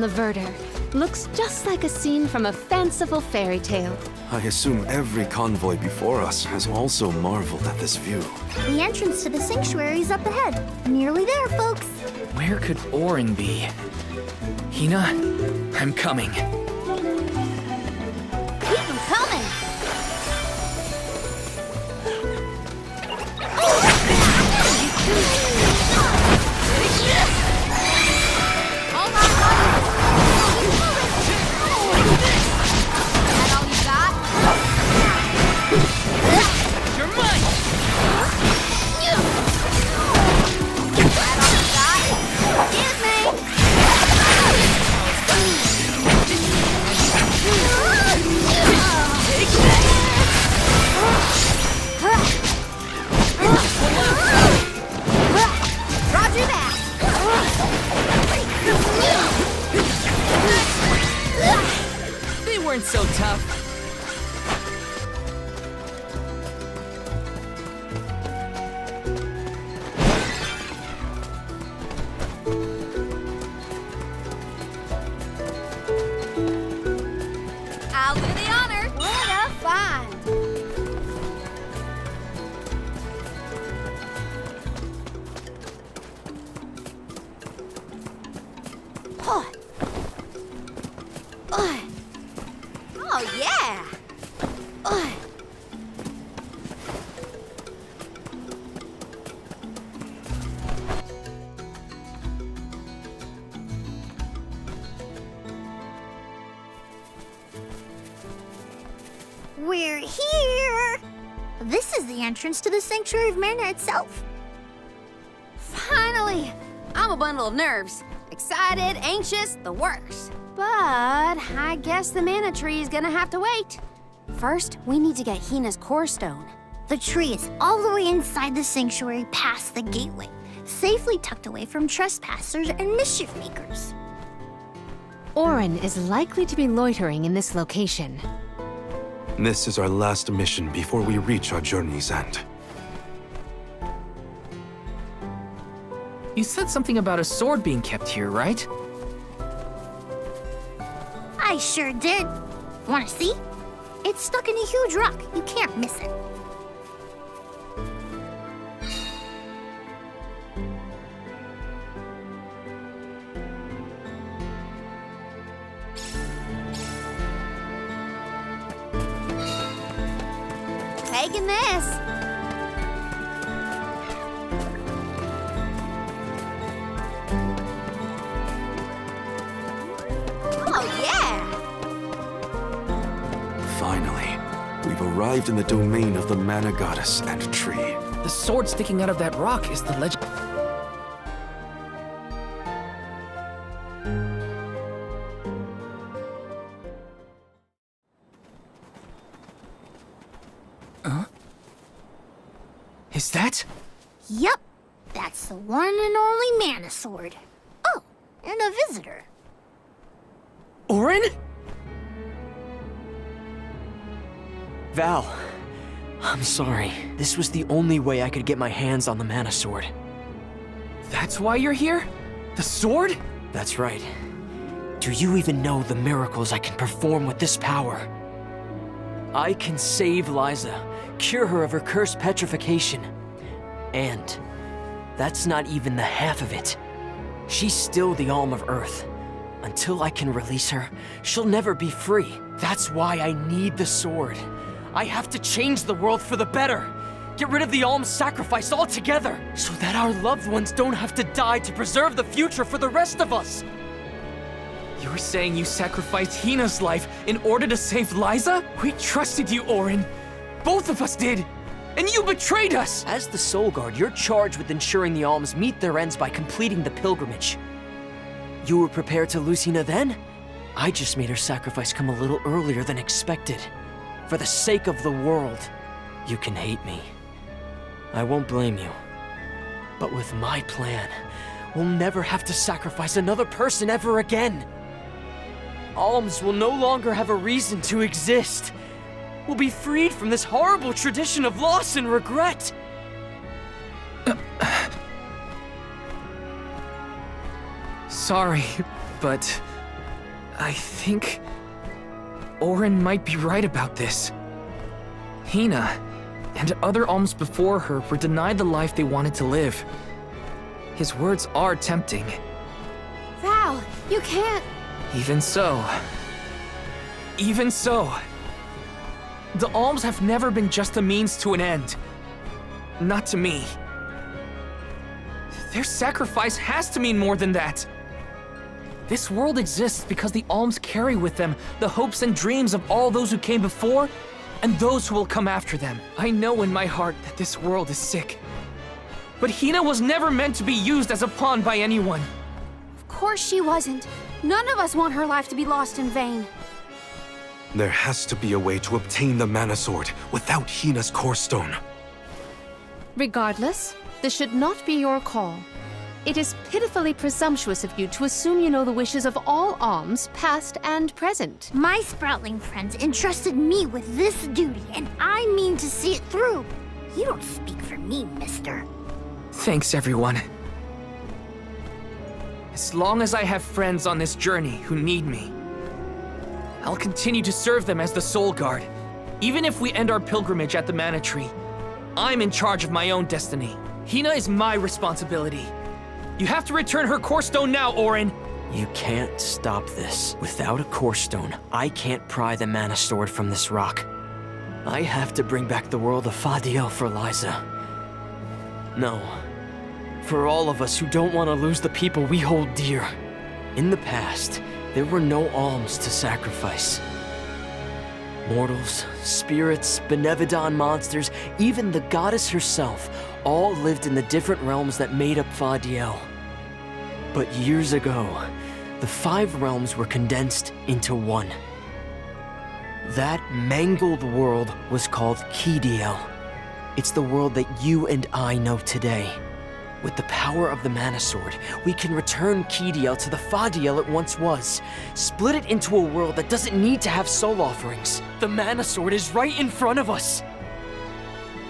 The Verder looks just like a scene from a fanciful fairy tale. I assume every convoy before us has also marveled at this view. The entrance to the sanctuary is up ahead. Nearly there, folks. Where could Orin be? Hina, I'm coming. Keep them coming. Weren't so tough. I'll do the honor. What a find. Oh, yeah! We're here! This is the entrance to the Sanctuary of Mana itself. Finally! I'm a bundle of nerves. Excited, anxious, the works. But I guess the mana tree is gonna have to wait. First, we need to get Hina's core stone. The tree is all the way inside the sanctuary past the gateway, safely tucked away from trespassers and mischief makers. Orin is likely to be loitering in this location. This is our last mission before we reach our journey's end. You said something about a sword being kept here, right? I sure did. Wanna see? It's stuck in a huge rock. You can't miss it. Taking this. Oh, yeah! Finally, we've arrived in the domain of the Mana Goddess and tree. The sword sticking out of that rock is the legend. Huh? Is that? Yep, that's the one and only Mana Sword. Oh, and a visitor. Orin? Val, I'm sorry. This was the only way I could get my hands on the Mana Sword. That's why you're here? The sword? That's right. Do you even know the miracles I can perform with this power? I can save Liza, cure her of her cursed petrification. And that's not even the half of it. She's still the Alm of Earth. Until I can release her, she'll never be free. That's why I need the sword. I have to change the world for the better. Get rid of the Alm's sacrifice altogether, so that our loved ones don't have to die to preserve the future for the rest of us. You're saying you sacrificed Hina's life in order to save Liza? We trusted you, Orin. Both of us did. And you betrayed us! As the Soul Guard, you're charged with ensuring the Alms meet their ends by completing the pilgrimage. You were prepared to lose Hina then? I just made her sacrifice come a little earlier than expected. For the sake of the world, you can hate me. I won't blame you. But with my plan, we'll never have to sacrifice another person ever again. Alms will no longer have a reason to exist. We'll be freed from this horrible tradition of loss and regret. Sorry, but I think Orin might be right about this. Hina and other alms before her were denied the life they wanted to live. His words are tempting. Val, you can't... Even so. The alms have never been just a means to an end. Not to me. Their sacrifice has to mean more than that. This world exists because the alms carry with them the hopes and dreams of all those who came before and those who will come after them. I know in my heart that this world is sick. But Hina was never meant to be used as a pawn by anyone. Of course she wasn't. None of us want her life to be lost in vain. There has to be a way to obtain the Mana Sword without Hina's Core Stone. Regardless, this should not be your call. It is pitifully presumptuous of you to assume you know the wishes of all alms, past and present. My Sproutling friends entrusted me with this duty, and I mean to see it through. You don't speak for me, mister. Thanks, everyone. As long as I have friends on this journey who need me, I'll continue to serve them as the Soul Guard. Even if we end our pilgrimage at the Mana Tree, I'm in charge of my own destiny. Hina is my responsibility. You have to return her Core Stone now, Orin! You can't stop this. Without a Core Stone, I can't pry the Mana Sword from this rock. I have to bring back the world of Fadiel for Liza. No. For all of us who don't want to lose the people we hold dear. In the past, there were no alms to sacrifice. Mortals, spirits, Benevodon monsters, even the goddess herself, all lived in the different realms that made up Fadiel. But years ago, the 5 realms were condensed into one. That mangled world was called Kidiel. It's the world that you and I know today. With the power of the Mana Sword, we can return Kidiel to the Fadiel it once was. Split it into a world that doesn't need to have soul offerings. The Mana Sword is right in front of us.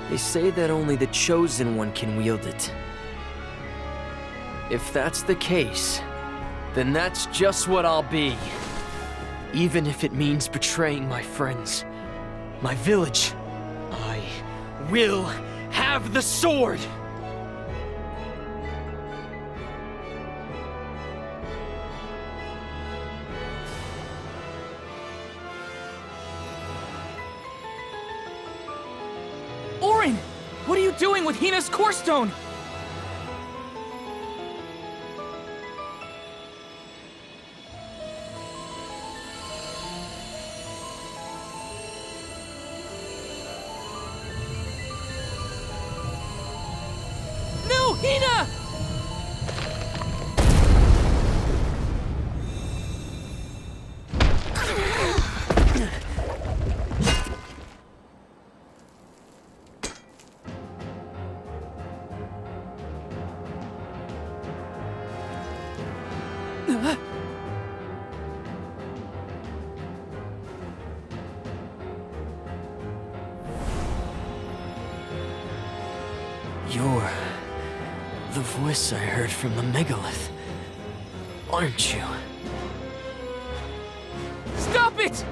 They say that only the Chosen One can wield it. If that's the case, then that's just what I'll be. Even if it means betraying my friends, my village, I will have the sword! Orin! What are you doing with Hina's Core Stone? No, Hina! You're the voice I heard from the megalith, aren't you? Stop it!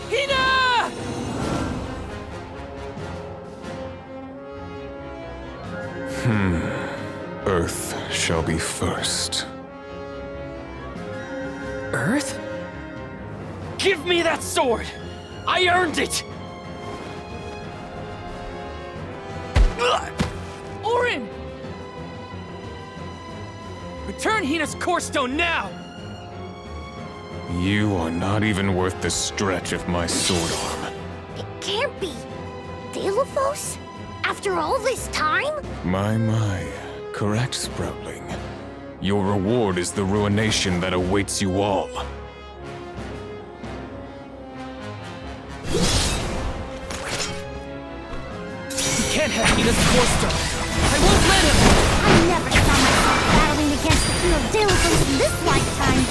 Hina! Earth shall be first. Earth? Give me that sword! I earned it! Orin! Return Hina's Core Stone now! You are not even worth the stretch of my sword arm. It can't be. Delophos? After all this time? My. Correct, Sproutling. Your reward is the ruination that awaits you all. He can't have Hina's Core Stone. I won't let him! I never saw myself battling against the fear of Delophos in this lifetime.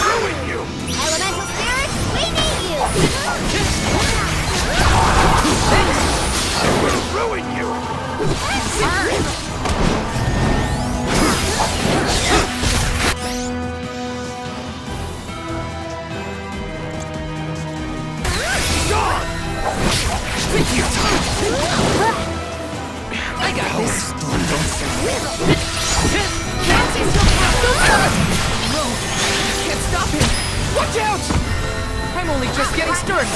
Ruin you! Elemental spirits, we need you! I will ruin you! I got this. No, can't stop him. Watch out! I'm only just getting started.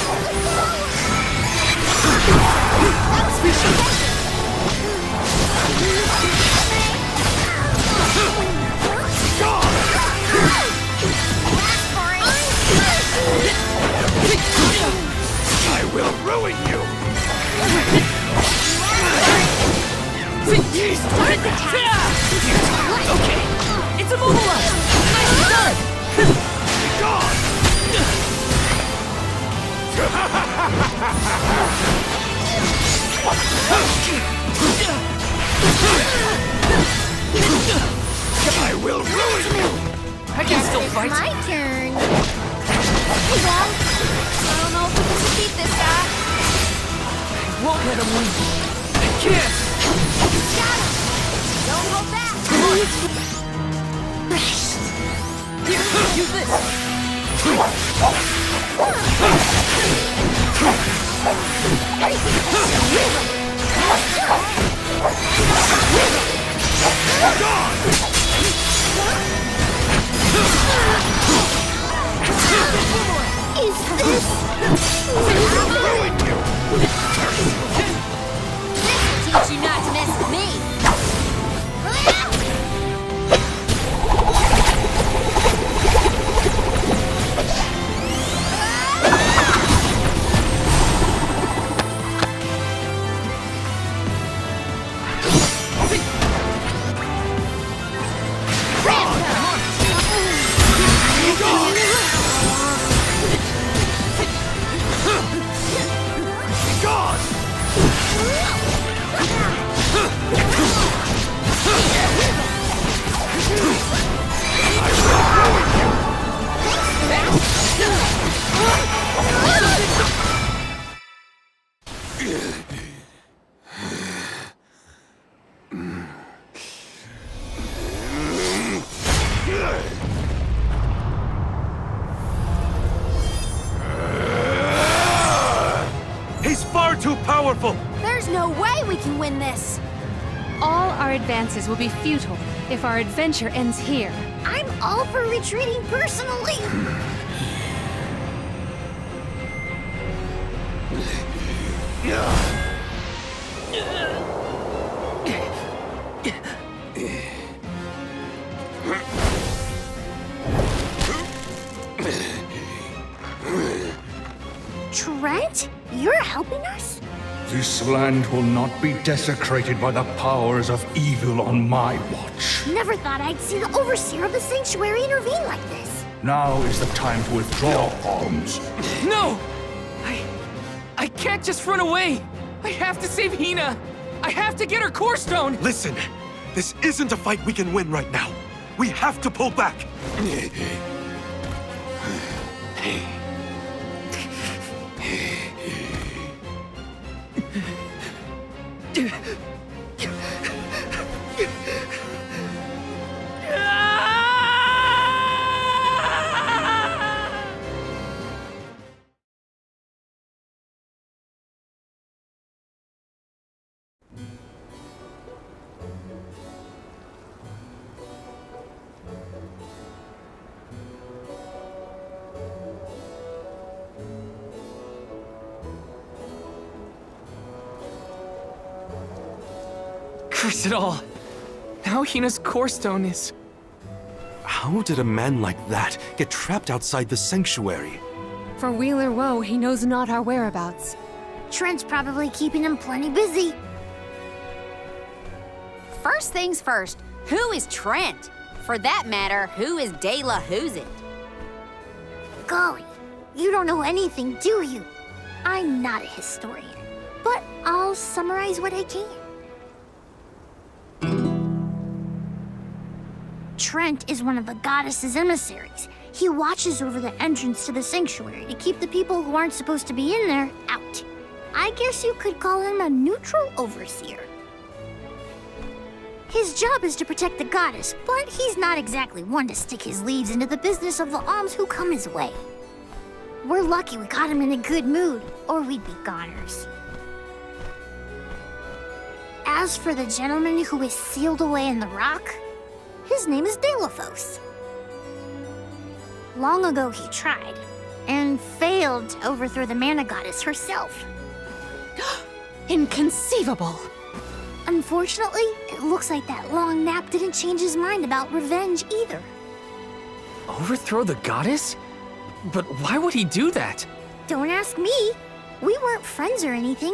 I will ruin you! Okay, it's immobilized. Nicely done. I will ruin you! I can still fight. My turn. Well, I don't know if we can defeat this guy. Won't let him win. I can't. Got him. Don't hold back. Here, use this. Is this? Ruin you! Teach you not to mess with me. He's far too powerful! There's no way we can win this. All our advances will be futile if our adventure ends here. I'm all for retreating personally. Trent, you're helping us? This land will not be desecrated by the powers of evil on my watch. Never thought I'd see the overseer of the sanctuary intervene like this. Now is the time to withdraw, Arms. No! I can't just run away. I have to save Hina. I have to get her core stone. Listen, this isn't a fight we can win right now. We have to pull back. Curse it all. Now Hina's core stone is... How did a man like that get trapped outside the sanctuary? For Wheeler Woe, he knows not our whereabouts. Trent's probably keeping him plenty busy. First things first, who is Trent? For that matter, who is De La Who's It? Golly, you don't know anything, do you? I'm not a historian, but I'll summarize what I can. Trent is one of the goddess's emissaries. He watches over the entrance to the sanctuary to keep the people who aren't supposed to be in there out. I guess you could call him a neutral overseer. His job is to protect the goddess, but he's not exactly one to stick his leaves into the business of the alms who come his way. We're lucky we caught him in a good mood, or we'd be goners. As for the gentleman who is sealed away in the rock, his name is Delaphos. Long ago he tried, and failed to overthrow the mana goddess herself. Inconceivable! Unfortunately, it looks like that long nap didn't change his mind about revenge either. Overthrow the goddess? But why would he do that? Don't ask me. We weren't friends or anything.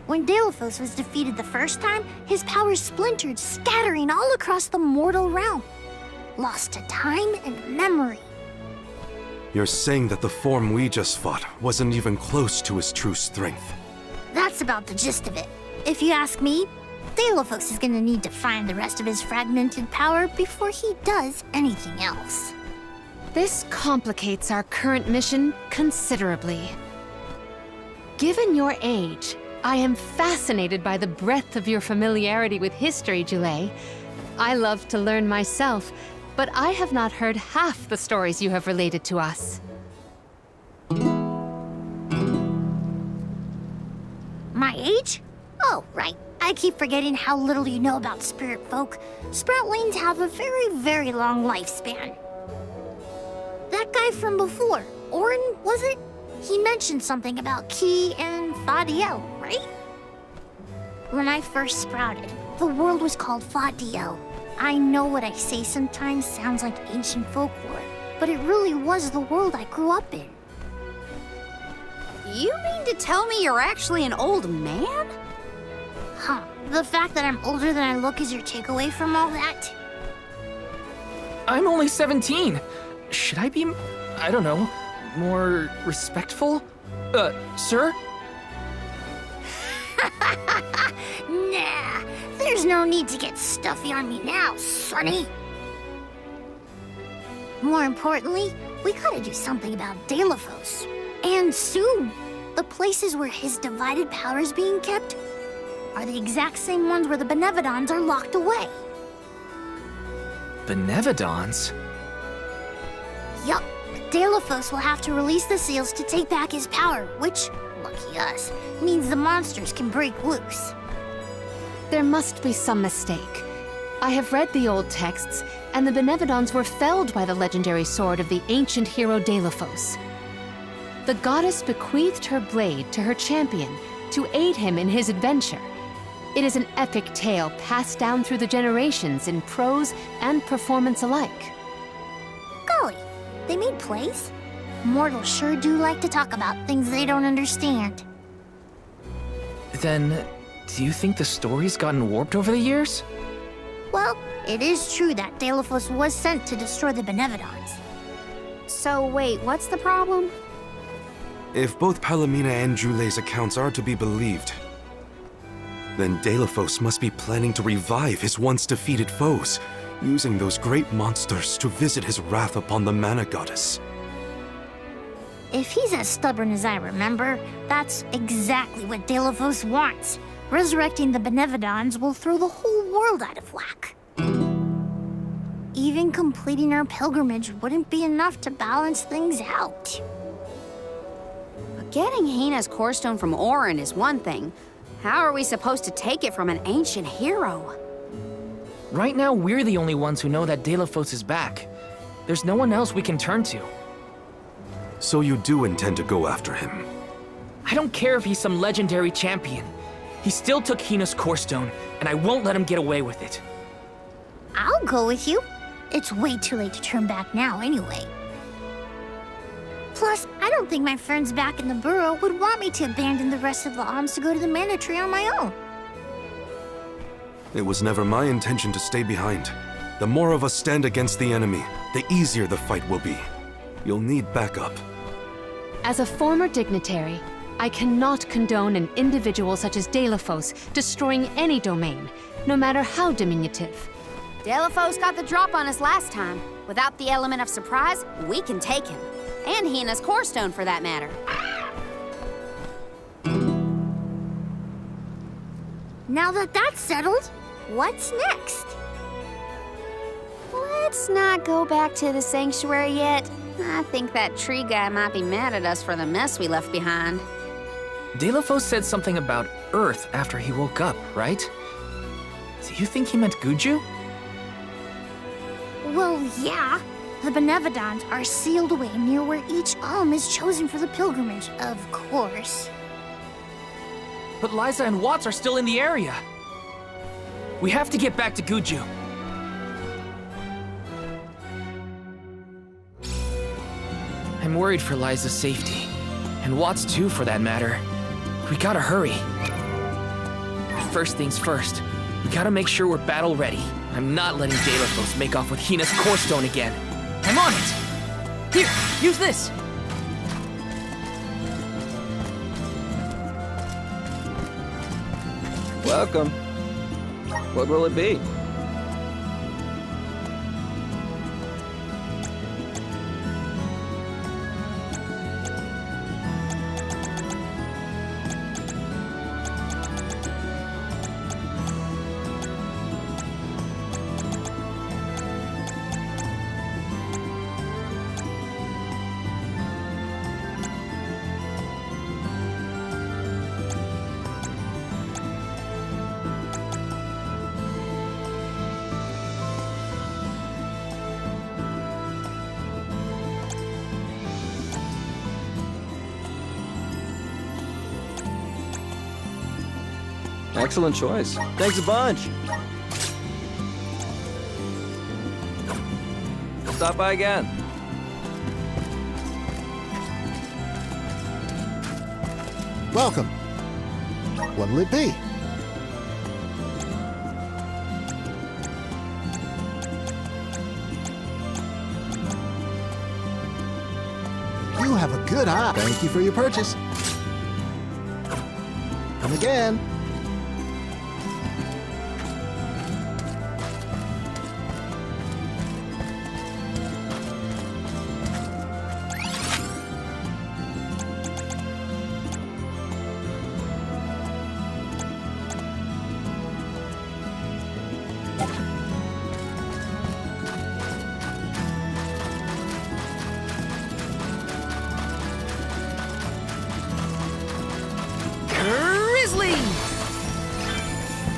When Delaphos was defeated the first time, his powers splintered, scattering all across the mortal realm. Lost to time and memory. You're saying that the form we just fought wasn't even close to his true strength. That's about the gist of it. If you ask me, Delaphos is gonna need to find the rest of his fragmented power before he does anything else. This complicates our current mission considerably. Given your age, I am fascinated by the breadth of your familiarity with history, Jule. I love to learn myself, but I have not heard half the stories you have related to us. My age? Oh, right. I keep forgetting how little you know about spirit folk. Sproutlings have a very, very long lifespan. That guy from before, Orin, was it? He mentioned something about Ki and Fadiel, right? When I first sprouted, the world was called Fadiel. I know what I say sometimes sounds like ancient folklore, but it really was the world I grew up in. You mean to tell me you're actually an old man? Huh. The fact that I'm older than I look is your takeaway from all that? I'm only 17. Should I be, I don't know, more respectful? Sir? Nah, there's no need to get stuffy on me now, sonny. More importantly, we gotta do something about Delaphos. And soon. The places where his divided power is being kept are the exact same ones where the Benevodons are locked away. Benevodons? Yup. Delaphos will have to release the seals to take back his power, which, lucky us, means the monsters can break loose. There must be some mistake. I have read the old texts, and the Benevodons were felled by the legendary sword of the ancient hero Delaphos. The goddess bequeathed her blade to her champion to aid him in his adventure. It is an epic tale passed down through the generations in prose and performance alike. Golly, they made plays? Mortals sure do like to talk about things they don't understand. Then, do you think the story's gotten warped over the years? Well, it is true that Delaphos was sent to destroy the Benevodons. So wait, what's the problem? If both Palomina and Jule's accounts are to be believed, then Delaphos must be planning to revive his once defeated foes, using those great monsters to visit his wrath upon the mana goddess. If he's as stubborn as I remember, that's exactly what Delaphos wants. Resurrecting the Benevodons will throw the whole world out of whack. Even completing our pilgrimage wouldn't be enough to balance things out. Getting Hina's core stone from Orin is one thing. How are we supposed to take it from an ancient hero? Right now, we're the only ones who know that Delaphos is back. There's no one else we can turn to. So you do intend to go after him? I don't care if he's some legendary champion. He still took Hina's core stone, and I won't let him get away with it. I'll go with you. It's way too late to turn back now anyway. Plus, I don't think my friends back in the burrow would want me to abandon the rest of the alms to go to the mana tree on my own. It was never my intention to stay behind. The more of us stand against the enemy, the easier the fight will be. You'll need backup. As a former dignitary, I cannot condone an individual such as Delaphos destroying any domain, no matter how diminutive. Delaphos got the drop on us last time. Without the element of surprise, we can take him. And Hina's core stone, for that matter. Now that that's settled, what's next? Let's not go back to the sanctuary yet. I think that tree guy might be mad at us for the mess we left behind. Delafos said something about Earth after he woke up, right? Do you think he meant Guju? Well, yeah. The Benevodons are sealed away near where each alm is chosen for the pilgrimage, of course. But Liza and Watts are still in the area. We have to get back to Guju. I'm worried for Liza's safety. And Watts too, for that matter. We gotta hurry. First things first, we gotta make sure we're battle ready. I'm not letting Delafos make off with Hina's core stone again. I'm on it! Here, use this! Welcome. What will it be? Excellent choice. Thanks a bunch. Stop by again. Welcome. What'll it be? You have a good eye. Thank you for your purchase. Come again.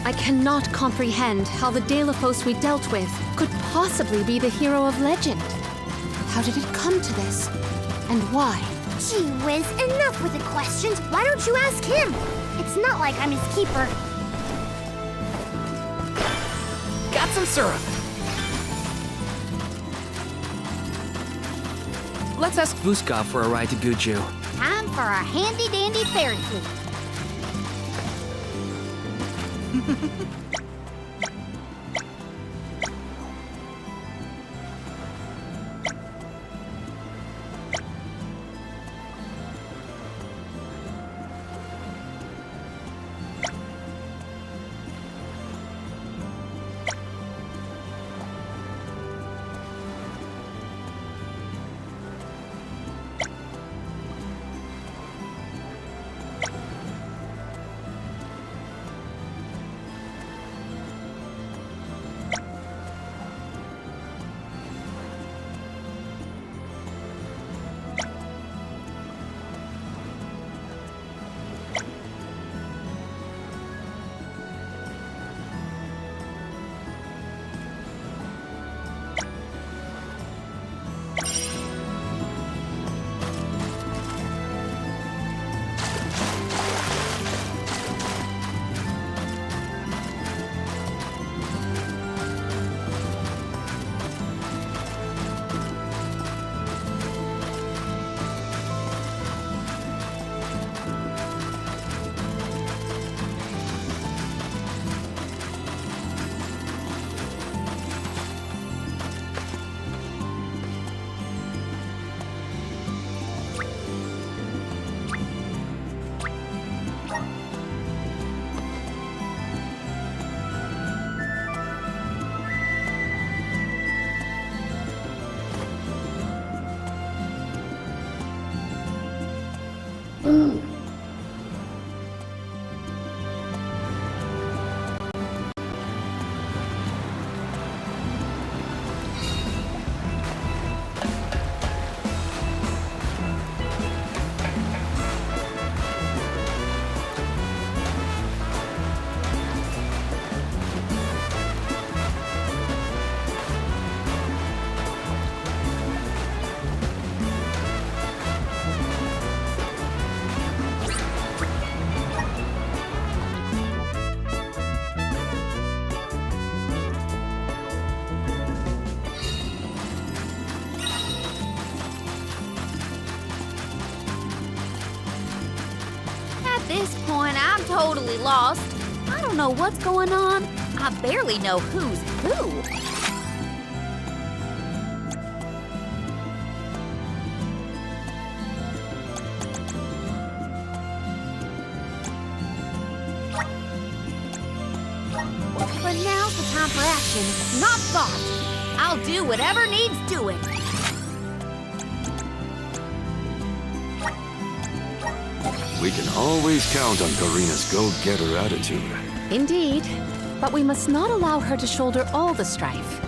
I cannot comprehend how the Delafos we dealt with could possibly be the hero of legend. How did it come to this? And why? Gee whiz, enough with the questions. Why don't you ask him? It's not like I'm his keeper. Got some syrup. Let's ask Vuskov for a ride to Guju. Time for a handy-dandy fairy flute. totally lost. I don't know what's going on. I barely know who's who. But now's the time for action, not thought. I'll do whatever needs doing. We can always count on Karina's go-getter attitude. Indeed. But we must not allow her to shoulder all the strife.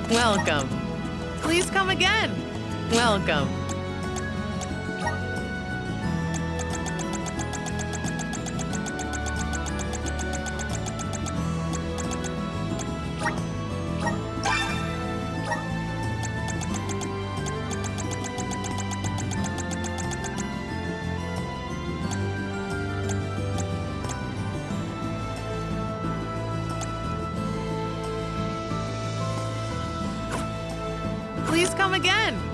Welcome. Please come again. Welcome. Please come again.